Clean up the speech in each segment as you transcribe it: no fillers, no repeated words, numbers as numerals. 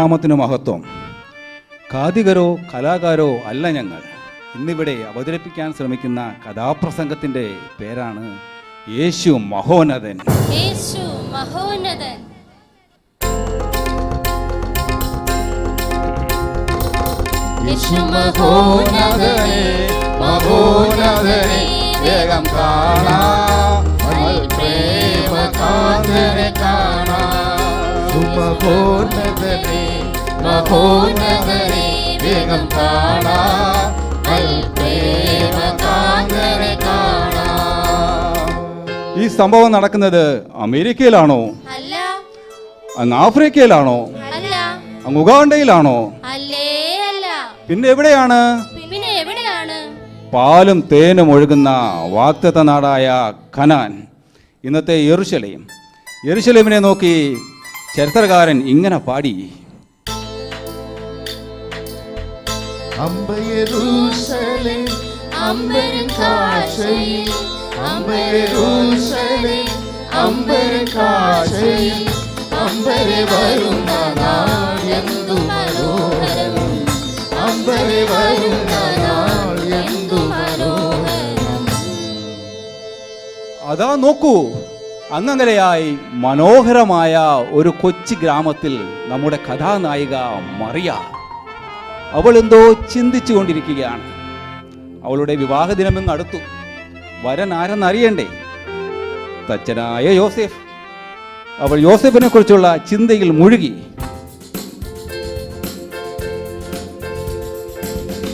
നാമത്തിന് മഹത്വം. കാതികരോ കലാകാരോ അല്ല ഞങ്ങൾ. ഇന്നിവിടെ അവതരിപ്പിക്കാൻ ശ്രമിക്കുന്ന കഥാപ്രസംഗത്തിൻ്റെ പേരാണ് യേശു മഹോന്നതൻ. യേശു മഹോന്നതൻ. യേശു മഹോന്നതനെ, മഹോന്നതനെ വേഗം കാണാം, പ്രേമകാന്തനെ കാണാം. മഹോന്നതനെ, മഹോന്നതനെ വേഗം കാണാം, പ്രേമകാന്തനെ കാണാം. ഈ സംഭവം നടക്കുന്നത് അമേരിക്കയിലാണോ? അല്ല. അങ്ങ് ആഫ്രിക്കയിലാണോ? അല്ല. അങ്ങ് ഉഗാണ്ടയിലാണോ? അല്ലേ അല്ല. പിന്നെ എവിടെയാണ്? പിന്നെ എവിടെയാണ്? പാലും തേനും ഒഴുകുന്ന വാഗ്ദത്ത നാടായ കനാൻ, ഇന്നത്തെ യെരുശലേം. യെരുശലേമിനെ നോക്കി ചരിത്രകാരൻ ഇങ്ങനെ പാടി: അമ്പയെരൂശലേം അമ്പരൻ കാഴ്ചയിൽ, അമ്പയെരൂശലേം അമ്പരൻ കാഴ്ചയിൽ, അമ്പരെ വരുന്ന നാൾ എന്തു മനോഹരം, അമ്പരെ വരുന്ന നാൾ എന്തു മനോഹരം. അതാ നോക്കൂ, അങ്ങനെയായി മനോഹരമായ ഒരു കൊച്ചു ഗ്രാമത്തിൽ നമ്മുടെ കഥാനായിക മറിയ, അവൾ എന്തോ ചിന്തിച്ചു കൊണ്ടിരിക്കുകയാണ്. അവളുടെ വിവാഹ ദിനമെന്ന് അടുത്തു. വരൻ ആരെന്നറിയണ്ടേ? തച്ചനായ യോസേഫ്. അവൾ യോസേഫിനെ കുറിച്ചുള്ള ചിന്തയിൽ മുഴുകി.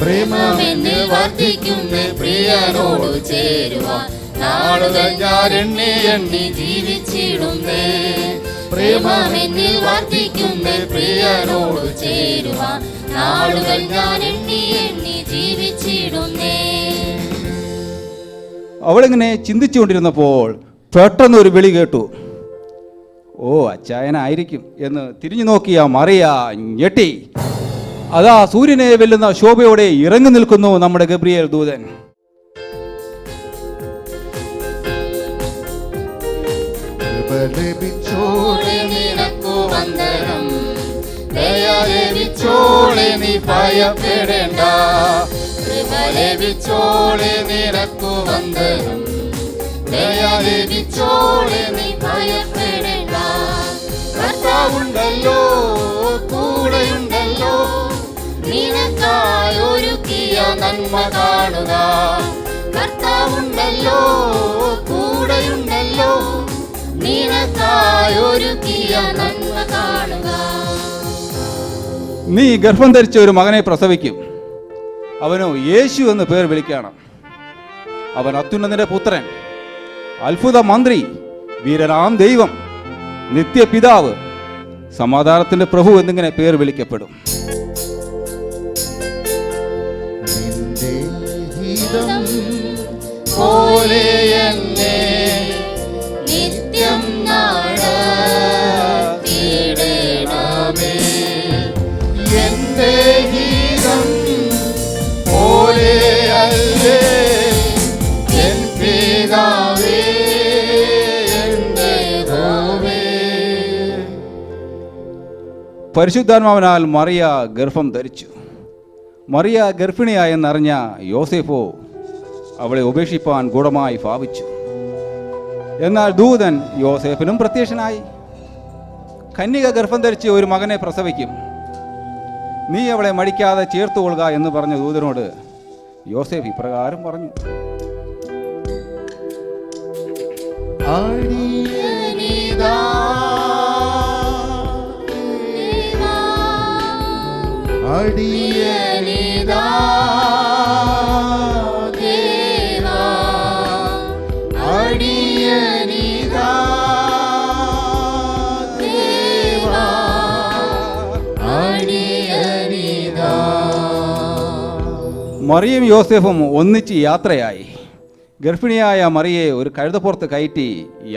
പ്രേമമെന്നിൽ വർദ്ധിക്കുന്ന പ്രിയനോട് ചേരുവാൻ നാളുകൾ ഞാൻ എണ്ണി എണ്ണി ജീവിച്ചിടുന്നേ. പ്രേമമെന്നിൽ വർദ്ധിക്കുന്ന പ്രിയനോട് ചേരുവാൻ നാളുകൾ ഞാൻ എണ്ണി എണ്ണി ജീവിച്ചിടുന്നേ. അവളിങ്ങനെ ചിന്തിച്ചുകൊണ്ടിരുന്നപ്പോൾ പെട്ടെന്നൊരു വിളി കേട്ടു. ഓ, അച്ചായനായിരിക്കും എന്ന് തിരിഞ്ഞു നോക്കിയ മറിയ ഞെട്ടി. അതാ സൂര്യനെ വെല്ലുന്ന ശോഭയോടെ ഇറങ്ങി നിൽക്കുന്നു നമ്മുടെ ഗബ്രിയേൽ ദൂതൻ. ലഭിച്ചോളെ നിനക്കു വന്ദനം, ദയ ലഭിച്ചോളെ നീ ഭയപ്പെടേണ്ട, കൃപ ലഭിച്ചോളെ നിനക്കു വന്ദനം, ദയ ലഭിച്ചോളെ നീ ഭയപ്പെടേണ്ട. കർത്താവുണ്ടല്ലോ, കൂടെയുണ്ടല്ലോ, നിനക്കായി ഒരുക്കിയ നന്മ കാണുക. കർത്താവുണ്ടല്ലോ, കൂടെയുണ്ടല്ലോ, നിനക്കായി ഒരുക്കിയ നന്മ കാണുക. നീ ഗർഭം ധരിച്ച ഒരു മകനെ പ്രസവിക്കും. അവനോ യേശു എന്ന് പേർ വിളിക്കണം. അവൻ അത്യുന്നതന്റെ പുത്രൻ, അത്ഭുത മന്ത്രി, വീരനാം ദൈവം, നിത്യപിതാവ്, സമാധാനത്തിന്റെ പ്രഭു എന്നിങ്ങനെ പേർ വിളിക്കപ്പെടും. നിന്റെ ഹിതം പോലെ എന്നെ നിത്യം നടത്തിയിടണമേ. എന്റെ ഹിതം പോലെ അല്ലേ എൻ പിതാവേ, എന്റെ ദൈവമേ. പരിശുദ്ധാത്മാവിനാൽ മറിയ ഗർഭം ധരിച്ചു. മറിയ ഗർഭിണിയായെന്നറിഞ്ഞ യോസേഫോ അവളെ ഉപേക്ഷിപ്പാൻ ഗൂഢമായി ഭാവിച്ചു. എന്നാൽ ദൂതൻ യോസേഫിനും പ്രത്യക്ഷനായി. കന്യക ഗർഭം ധരിച്ച് ഒരു മകനെ പ്രസവിക്കും, നീ അവളെ മടിക്കാതെ ചേർത്തുകൊള്ളുക എന്ന് പറഞ്ഞ ദൂതനോട് യോസേഫ് ഇപ്രകാരം പറഞ്ഞു: അടിയനിതാ അടിയനിതാ ദേവാ, അടിയനിതാ ദേവാ, അടിയനിതാ. മറിയയും യോസേഫും ഒന്നിച്ച് യാത്രയായി. ഗർഭിണിയായ മറിയെ ഒരു കഴുതപ്പുറത്ത് കയറ്റി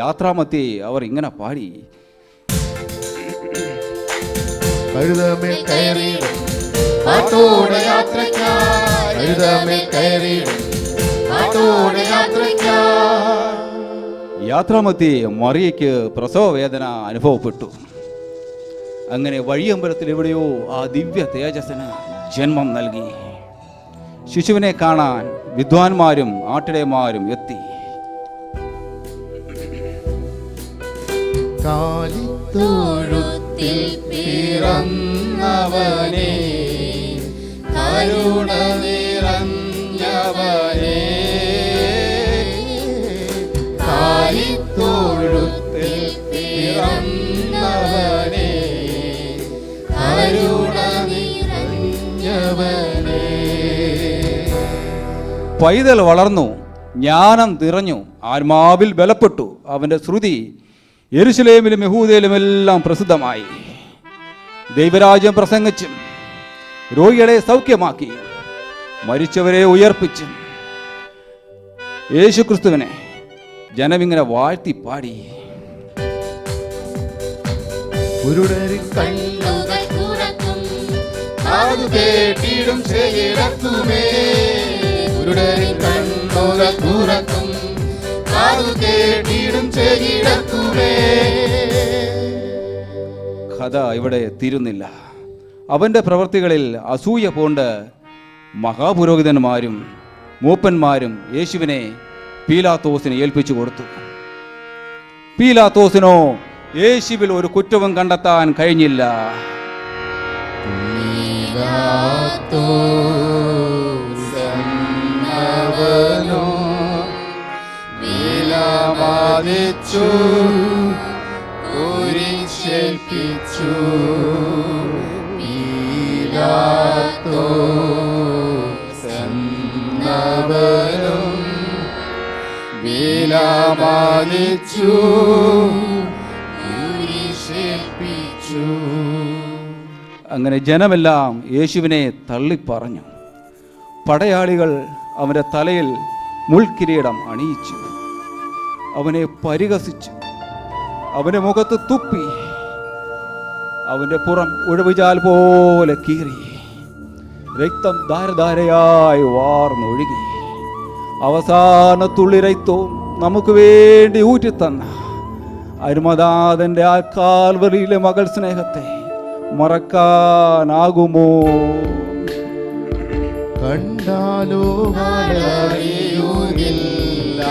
യാത്രാമധ്യേ അവർ ഇങ്ങനെ പാടി: കഴുതമേൽ കയറിയിടും പാട്ടോടെ യാത്രയ്ക്കായി, കഴുതമേൽ കയറിയിടും പാട്ടോടെ യാത്രയ്ക്കായി. യാത്രാമധ്യേ മറിയയ്ക്ക് പ്രസവ വേദന അനുഭവപ്പെട്ടു. അങ്ങനെ വഴിയമ്പലത്തിൽ എവിടെയോ ആ ദിവ്യ തേജസ്സിന് ജന്മം നൽകി. ശിശുവിനെ കാണാൻ വിദ്വാൻമാരും ആട്ടിടയന്മാരും എത്തി. കാലിത്തൊഴുത്തിൽ പിറന്നവനേ, കരുണ നിറഞ്ഞവനേ, കാലിത്തൊഴുത്തിൽ പിറന്നവനേ, കരുണ നിറഞ്ഞവനേ. പൈതൽ വളർന്നു, ജ്ഞാനം നിറഞ്ഞു, ആത്മാവിൽ ബലപ്പെട്ടു. അവൻ്റെ ശ്രുതി യെരുശലേമിലും യഹൂദയിലുമെല്ലാം പ്രസിദ്ധമായി. ദൈവരാജ്യം പ്രസംഗിച്ചും രോഗികളെ സൗഖ്യമാക്കി മരിച്ചവരെ ഉയർപ്പിച്ചും യേശുക്രിസ്തുവിനെ ജനമിങ്ങനെ വാഴ്ത്തി പാടി. കുരുടരിൻ കണ്ണുകൾ തുറക്കും, കാതു കേട്ടിടും ചെവിടത്തുമേ. കുരുടരിൻ കണ്ണുകൾ തുറക്കും, കാതു കേട്ടിടും ചെവിടത്തുമേ. കഥ ഇവിടെ തീരുന്നില്ല. അവൻ്റെ പ്രവൃത്തികളിൽ അസൂയ പൂണ്ട് മഹാപുരോഹിതന്മാരും മൂപ്പന്മാരും യേശുവിനെ പീലാത്തോസിന് ഏൽപ്പിച്ചു കൊടുത്തു. പീലാത്തോസിനോ യേശുവിൽ ഒരു കുറ്റവും കണ്ടെത്താൻ കഴിഞ്ഞില്ല. അവനോ വിലമതിച്ചു, കുരിശേൽപ്പിച്ചു. പീലാത്തോസെന്നവനും വിലമതിച്ചു, കുരിശേൽപ്പിച്ചു. അങ്ങനെ ജനമെല്ലാം യേശുവിനെ തള്ളിപ്പറഞ്ഞു. പടയാളികൾ അവൻ്റെ തലയിൽ മുൾക്കിരീടം അണിയിച്ചു, അവനെ പരിഹസിച്ചു, അവൻ്റെ മുഖത്ത് തുപ്പി, അവൻ്റെ പുറം ഉഴവുചാൽ പോലെ കീറി, രക്തം ധാരധാരയായി വാർന്നൊഴുകി. അവസാന തുള്ളി രക്തവും നമുക്ക് വേണ്ടി ഊറ്റിത്തന്ന അരുമദാതൻ്റെ ആ കാൽവരിയിലെ മകൾ സ്നേഹത്തെ മറക്കാനാകുമോ? കണ്ടാലോ അറിയുകില്ല,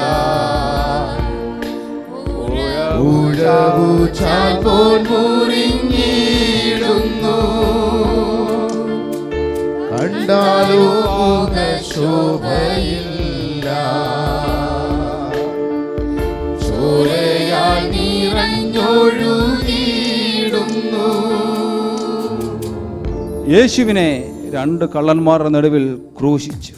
ഉഴവുചാൽ പോൽ മുറിഞ്ഞിടുന്നു. കണ്ടാലോ ശോഭയില്ല, ചോരയാൽ നിറഞ്ഞൊഴുകിയിടുന്നു. യേശുവിനെ രണ്ട് കള്ളന്മാരുടെ നടുവിൽ ക്രൂശിച്ചു.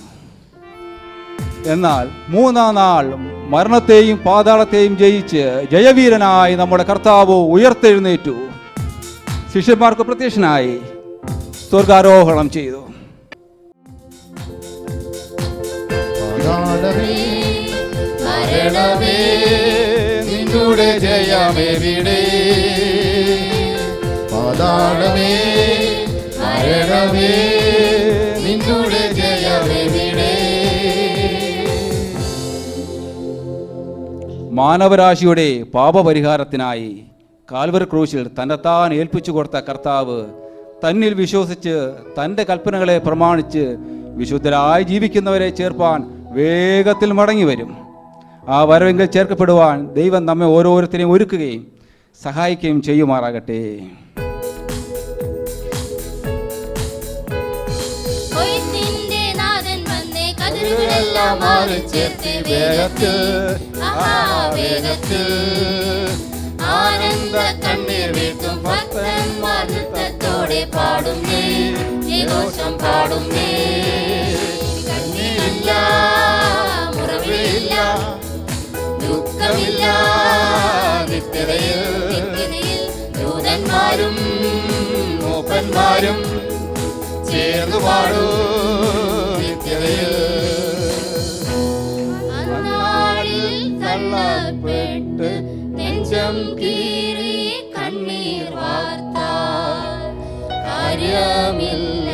എന്നാൽ മൂന്നാം നാൾ മരണത്തെയും പാതാളത്തെയും ജയിച്ച് ജയവീരനായി നമ്മുടെ കർത്താവ് ഉയർത്തെഴുന്നേറ്റു. ശിഷ്യന്മാർക്ക് പ്രത്യക്ഷനായി സ്വർഗാരോഹണം ചെയ്തു. മരണമേ നിന്നുടെ ജയമെവിടെ? പാതാളമേ മരണമേ നിന്നുടെ ജയമെവിടെ? മാനവരാശിയുടെ പാപപരിഹാരത്തിനായി കാൽവരി ക്രൂശിൽ തന്നെത്താൻ ഏൽപ്പിച്ചു കൊടുത്ത കർത്താവ് തന്നിൽ വിശ്വസിച്ച് തൻ്റെ കൽപ്പനകളെ പ്രമാണിച്ച് വിശുദ്ധരായി ജീവിക്കുന്നവരെ ചേർപ്പാൻ വേഗത്തിൽ മടങ്ങി വരും. ആ വരവെങ്കിൽ ചേർക്കപ്പെടുവാൻ ദൈവം നമ്മെ ഓരോരുത്തരെയും ഒരുക്കുകയും സഹായിക്കുകയും ചെയ്യുമാറാകട്ടെ. ആനന്ദ കണ്ണീർ വീഴ്ത്തും ഭക്തന്മാർ നൃത്തത്തോടെ പാടുന്നേ, ജയഘോഷം പാടുന്നേ. കണ്ണീരില്ല, മുറവിളിയില്ല, ദുഃഖമില്ല, നിത്യതയിൽ ദൂതന്മാരും മൂപ്പന്മാരും ചേർന്നു പാടൂ നിത്യതയിൽ. തള്ളപ്പെട്ട് നെഞ്ചം കീറി കണ്ണീർ വാർത്താൽ കാര്യമില്ല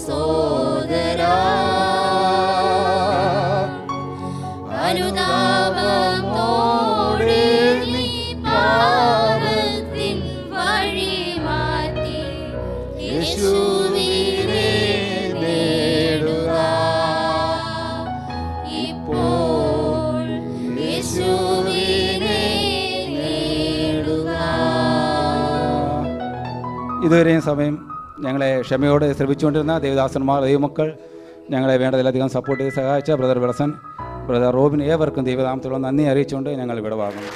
സോദരാ. അനുതാപത്തോടെ നീ പാപത്തിൻ വഴി മാറി ഇതുവരെയും സമയം ഞങ്ങളെ ക്ഷമയോടെ ശ്രമിച്ചുകൊണ്ടിരുന്ന ദേവദാസന്മാർ, ദൈവമക്കൾ, ഞങ്ങളെ വേണ്ടതിലധികം സപ്പോർട്ട് ചെയ്ത് സഹായിച്ച ബ്രദർ വിളസൻ, ബ്രദർ റോബിൻ, ഏവർക്കും ദൈവനാമത്തിലുള്ള നന്ദി അറിയിച്ചുകൊണ്ട് ഞങ്ങൾ വിടവാങ്ങുന്നു.